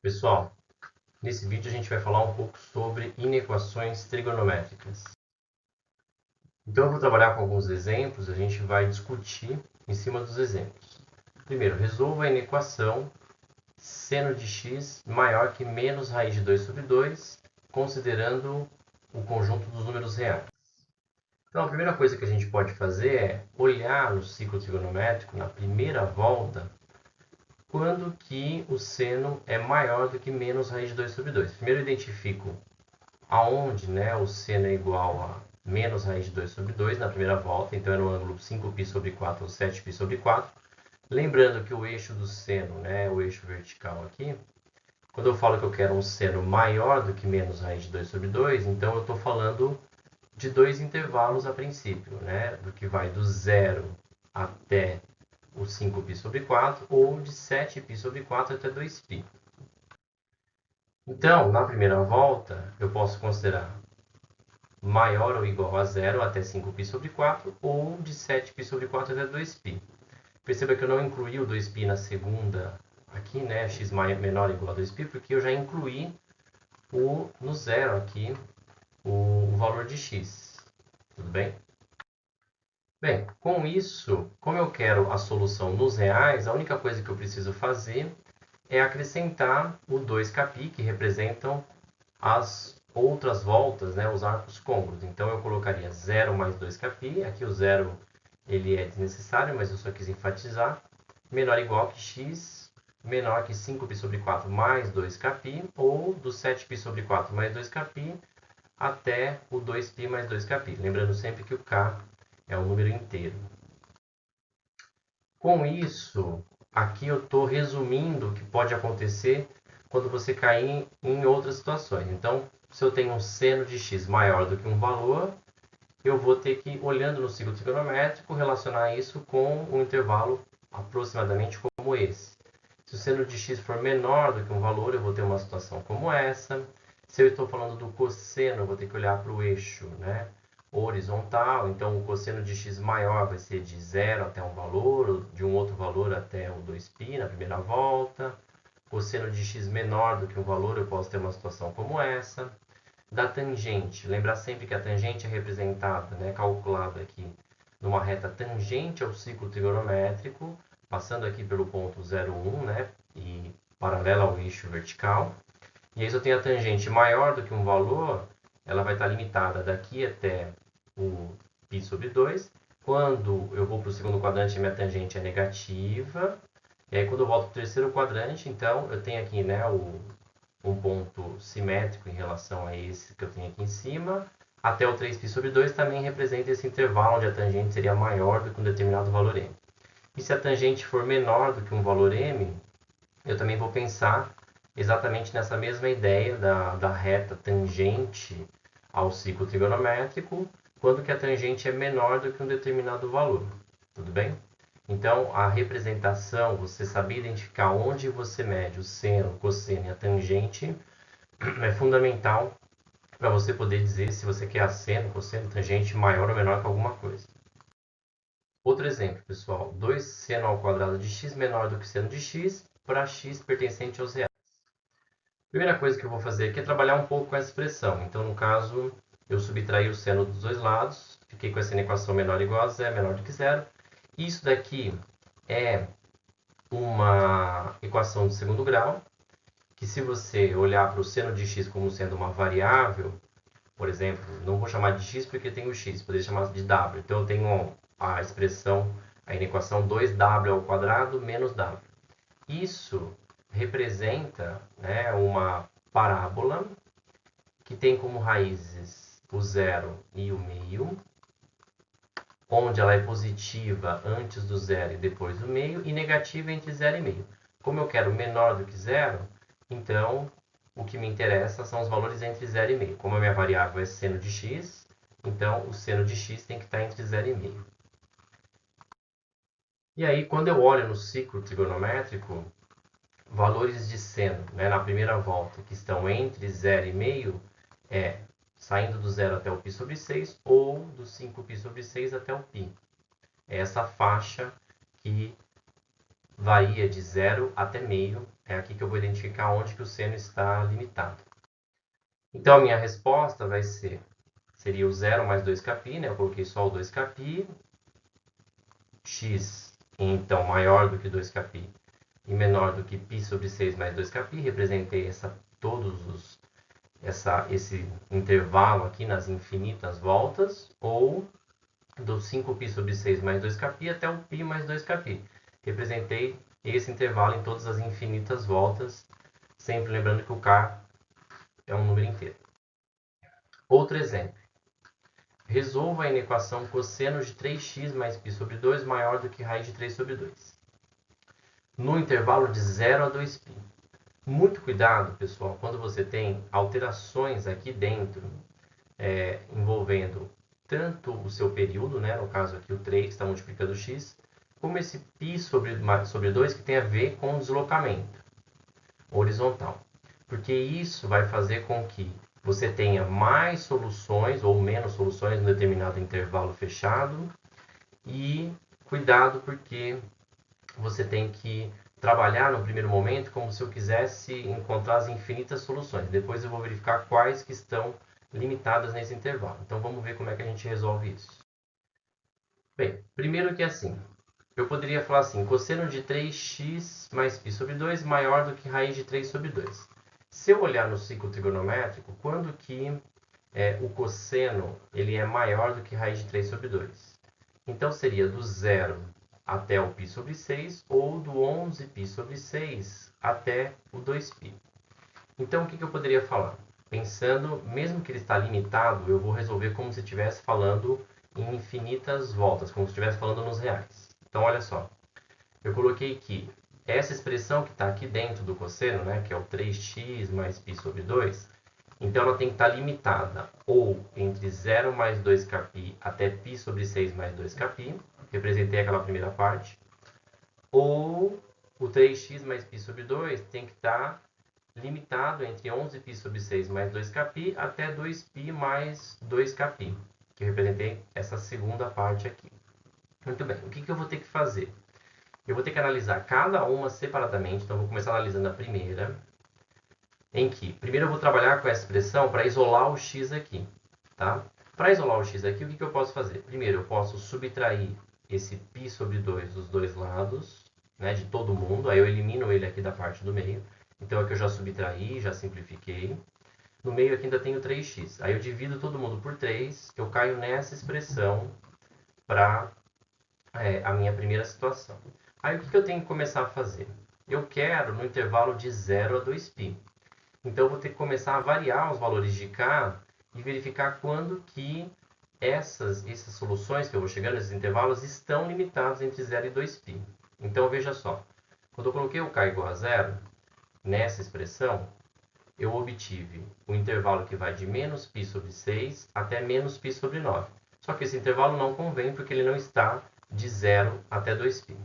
Pessoal, nesse vídeo a gente vai falar um pouco sobre inequações trigonométricas. Então eu vou trabalhar com alguns exemplos, a gente vai discutir em cima dos exemplos. Primeiro, resolva a inequação seno de x maior que menos raiz de 2 sobre 2, considerando o conjunto dos números reais. Então a primeira coisa que a gente pode fazer é olhar no ciclo trigonométrico, na primeira volta, quando que o seno é maior do que menos raiz de 2 sobre 2. Primeiro eu identifico aonde, o seno é igual a menos raiz de 2 sobre 2 na primeira volta, então é no ângulo 5π sobre 4 ou 7π sobre 4. Lembrando que o eixo do seno, o eixo vertical aqui, quando eu falo que eu quero um seno maior do que menos raiz de 2 sobre 2, então eu estou falando de dois intervalos a princípio, do que vai do 0 até o 5π sobre 4, ou de 7π sobre 4 até 2π. Então, na primeira volta, eu posso considerar maior ou igual a 0 até 5π sobre 4, ou de 7π sobre 4 até 2π. Perceba que eu não incluí o 2π na segunda aqui, x menor ou igual a 2π, porque eu já incluí no zero aqui o valor de x. Tudo bem? Bem, com isso, como eu quero a solução nos reais, a única coisa que eu preciso fazer é acrescentar o 2κπ, que representam as outras voltas, os arcos côncavos. Então, eu colocaria 0 mais 2κπ. Aqui o 0 ele é desnecessário, mas eu só quis enfatizar. Menor ou igual que x menor que 5π sobre 4 mais 2κπ, ou do 7π sobre 4 mais 2κπ até o 2π mais 2κπ. Lembrando sempre que o k é um número inteiro. Com isso, aqui eu estou resumindo o que pode acontecer quando você cair em outras situações. Então, se eu tenho um seno de x maior do que um valor, eu vou ter que, olhando no ciclo trigonométrico, relacionar isso com um intervalo aproximadamente como esse. Se o seno de x for menor do que um valor, eu vou ter uma situação como essa. Se eu estou falando do cosseno, eu vou ter que olhar para o eixo horizontal. Então, o cosseno de x maior vai ser de 0 até um valor, de um outro valor até o 2π na primeira volta. Cosseno de x menor do que um valor, eu posso ter uma situação como essa. Da tangente, lembrar sempre que a tangente é representada, calculada aqui numa reta tangente ao ciclo trigonométrico, passando aqui pelo ponto 0,1, e paralela ao eixo vertical. E aí, se eu tenho a tangente maior do que um valor, ela vai estar limitada daqui até o π sobre 2. Quando eu vou para o segundo quadrante, minha tangente é negativa. E aí, quando eu volto para o terceiro quadrante, então, eu tenho aqui um ponto simétrico em relação a esse que eu tenho aqui em cima. Até o 3π sobre 2 também representa esse intervalo onde a tangente seria maior do que um determinado valor m. E se a tangente for menor do que um valor m, eu também vou pensar exatamente nessa mesma ideia da reta tangente ao ciclo trigonométrico, quando que a tangente é menor do que um determinado valor. Tudo bem? Então, a representação, você saber identificar onde você mede o seno, o cosseno e a tangente, é fundamental para você poder dizer se você quer a seno, cosseno, tangente maior ou menor que alguma coisa. Outro exemplo, pessoal. 2 seno ao quadrado de x menor do que seno de x para x pertencente aos reais. Primeira coisa que eu vou fazer aqui é trabalhar um pouco com essa expressão. Então, no caso, eu subtraí o seno dos dois lados, fiquei com essa equação menor ou igual a zero, menor do que zero. Isso daqui é uma equação de segundo grau, que se você olhar para o seno de x como sendo uma variável, por exemplo, não vou chamar de x porque tem o x, poderia chamar de w. Então, eu tenho a expressão, a equação 2w ao quadrado menos w. Isso representa uma parábola que tem como raízes o zero e o meio, onde ela é positiva antes do zero e depois do meio, e negativa entre 0 e meio. Como eu quero menor do que zero, então o que me interessa são os valores entre 0 e meio. Como a minha variável é seno de x, então o seno de x tem que estar entre 0 e meio. E aí, quando eu olho no ciclo trigonométrico, valores de seno na primeira volta que estão entre 0 e meio saindo do 0 até o π sobre 6 ou do 5π sobre 6 até o π. É essa faixa que varia de 0 até meio. É aqui que eu vou identificar onde que o seno está limitado. Então, a minha resposta vai ser, seria o 0 mais 2κ, né? Eu coloquei só o 2κ. X, então, maior do que 2κ e menor do que π sobre 6 mais 2κ. Representei esse intervalo aqui nas infinitas voltas, ou do 5π sobre 6 mais 2κ até o π mais 2κ. Representei esse intervalo em todas as infinitas voltas, sempre lembrando que o k é um número inteiro. Outro exemplo. Resolva a inequação cosseno de 3x mais π sobre 2 maior do que raiz de 3 sobre 2. No intervalo de 0 a 2π. Muito cuidado, pessoal, quando você tem alterações aqui dentro, envolvendo tanto o seu período, né, no caso aqui o 3 que está multiplicando x, como esse π sobre 2 que tem a ver com deslocamento horizontal. Porque isso vai fazer com que você tenha mais soluções ou menos soluções em um determinado intervalo fechado. E cuidado porque você tem que trabalhar no primeiro momento como se eu quisesse encontrar as infinitas soluções. Depois eu vou verificar quais que estão limitadas nesse intervalo. Então vamos ver como é que a gente resolve isso. Bem, primeiro que assim, eu poderia falar assim, cosseno de 3x mais π sobre 2 maior do que raiz de 3 sobre 2. Se eu olhar no ciclo trigonométrico, quando que o cosseno ele é maior do que raiz de 3 sobre 2? Então seria do 0 até o π sobre 6 ou do 11π sobre 6 até o 2π. Então o que eu poderia falar? Pensando, mesmo que ele está limitado, eu vou resolver como se estivesse falando em infinitas voltas, como se estivesse falando nos reais. Então olha só, eu coloquei que essa expressão que está aqui dentro do cosseno, né, que é o 3x mais π sobre 2, então ela tem que estar limitada ou entre 0 mais 2κ até π sobre 6 mais 2κ, representei aquela primeira parte, ou o 3x mais π sobre 2 tem que estar limitado entre 11π sobre 6 mais 2κ até 2π mais 2κ, que eu representei essa segunda parte aqui. Muito bem, o que eu vou ter que fazer? Eu vou ter que analisar cada uma separadamente, então eu vou começar analisando a primeira, em que primeiro eu vou trabalhar com essa expressão para isolar o x aqui. Tá? Para isolar o x aqui, o que eu posso fazer? Primeiro, eu posso subtrair esse π sobre 2 dos dois lados, né, de todo mundo, aí eu elimino ele aqui da parte do meio. Então aqui eu já subtraí, já simplifiquei. No meio aqui ainda tenho 3x. Aí eu divido todo mundo por 3, eu caio nessa expressão para a minha primeira situação. Aí o que eu tenho que começar a fazer? Eu quero no intervalo de 0 a 2π. Então eu vou ter que começar a variar os valores de k e verificar quando que essas soluções que eu vou chegando, esses intervalos, estão limitados entre 0 e 2π. Então veja só, quando eu coloquei o k igual a 0, nessa expressão, eu obtive o intervalo que vai de menos π sobre 6 até menos π sobre 9. Só que esse intervalo não convém porque ele não está de 0 até 2π.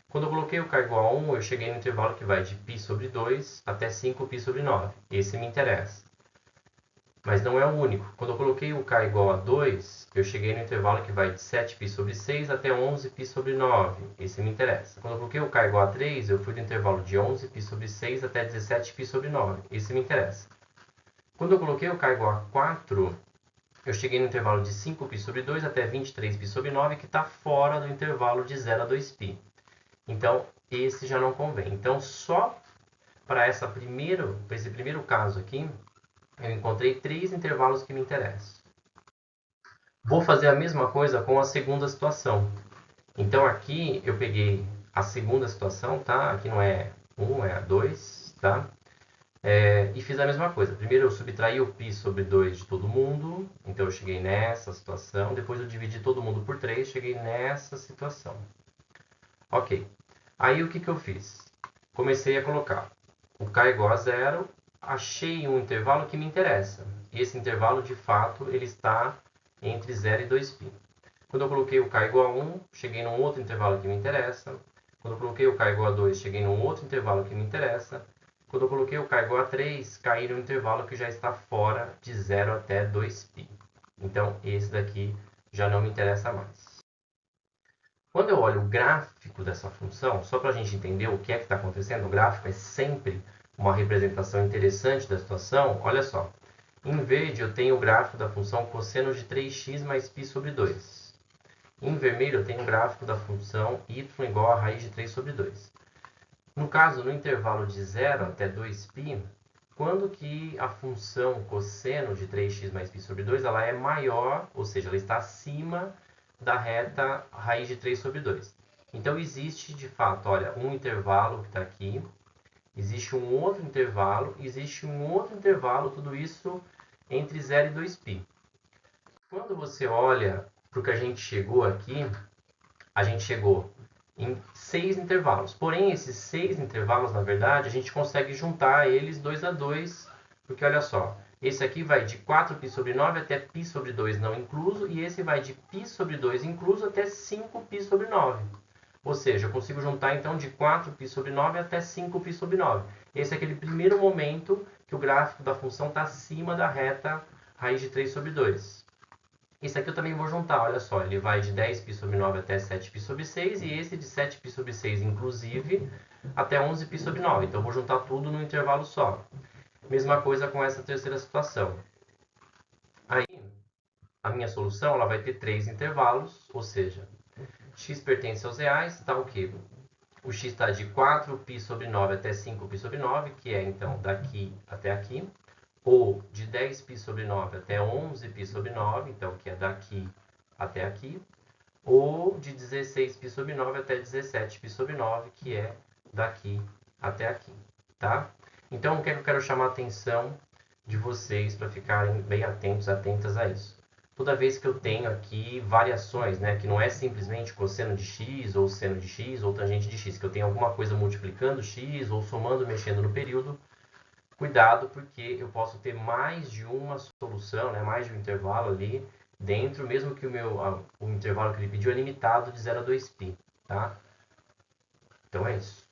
Quando eu coloquei o k igual a 1, eu cheguei no intervalo que vai de π sobre 2 até 5π sobre 9. Esse me interessa. Mas não é o único. Quando eu coloquei o k igual a 2, eu cheguei no intervalo que vai de 7π sobre 6 até 11π sobre 9. Esse me interessa. Quando eu coloquei o k igual a 3, eu fui do intervalo de 11π sobre 6 até 17π sobre 9. Esse me interessa. Quando eu coloquei o k igual a 4, eu cheguei no intervalo de 5π sobre 2 até 23π sobre 9, que está fora do intervalo de 0 a 2π. Então, esse já não convém. Então, só para esse primeiro caso aqui, eu encontrei 3 intervalos que me interessam. Vou fazer a mesma coisa com a segunda situação. Então, aqui eu peguei a segunda situação, tá? Aqui não é 1, é 2, tá? E fiz a mesma coisa. Primeiro eu subtraí o π sobre 2 de todo mundo, então eu cheguei nessa situação. Depois eu dividi todo mundo por 3, cheguei nessa situação. Ok. Aí o que eu fiz? Comecei a colocar o k igual a 0, achei um intervalo que me interessa. E esse intervalo, de fato, ele está entre 0 e 2π. Quando eu coloquei o k igual a 1, cheguei num outro intervalo que me interessa. Quando eu coloquei o k igual a 2, cheguei num outro intervalo que me interessa. Quando eu coloquei o k igual a 3, caí num intervalo que já está fora de 0 até 2π. Então, esse daqui já não me interessa mais. Quando eu olho o gráfico dessa função, só para a gente entender o que é que está acontecendo, o gráfico é sempre uma representação interessante da situação. Olha só, em verde eu tenho o gráfico da função cosseno de 3x mais π sobre 2. Em vermelho eu tenho o gráfico da função y igual a raiz de 3 sobre 2. No caso, no intervalo de 0 até 2π, quando que a função cosseno de 3x mais π sobre 2 ela é maior, ou seja, ela está acima da reta raiz de 3 sobre 2. Então, existe, de fato, olha, um intervalo que está aqui, existe um outro intervalo, tudo isso entre 0 e 2π. Quando você olha para o que a gente chegou aqui, a gente chegou em 6 intervalos. Porém, esses 6 intervalos, na verdade, a gente consegue juntar eles 2 a 2, porque olha só, esse aqui vai de 4π sobre 9 até π sobre 2 não incluso, e esse vai de π sobre 2 incluso até 5π sobre 9. Ou seja, eu consigo juntar então de 4π sobre 9 até 5π sobre 9. Esse é aquele primeiro momento que o gráfico da função está acima da reta raiz de 3 sobre 2. Esse aqui eu também vou juntar, olha só, ele vai de 10π sobre 9 até 7π sobre 6, e esse de 7π sobre 6, inclusive, até 11π sobre 9. Então, eu vou juntar tudo num intervalo só. Mesma coisa com essa terceira situação. Aí, a minha solução ela vai ter 3 intervalos, ou seja, x pertence aos reais, está o quê? O x está de 4π sobre 9 até 5π sobre 9, que é, então, daqui até aqui. Ou de 10π sobre 9 até 11π sobre 9, então que é daqui até aqui. Ou de 16π sobre 9 até 17π sobre 9, que é daqui até aqui. Tá? Então, o que é que eu quero chamar a atenção de vocês para ficarem bem atentos, atentas a isso? Toda vez que eu tenho aqui variações, né, que não é simplesmente cosseno de x, ou seno de x, ou tangente de x, que eu tenho alguma coisa multiplicando x, ou somando, mexendo no período, cuidado, porque eu posso ter mais de uma solução, né, mais de um intervalo ali dentro, mesmo que o intervalo que ele pediu é limitado de 0 a 2π, tá? Então é isso.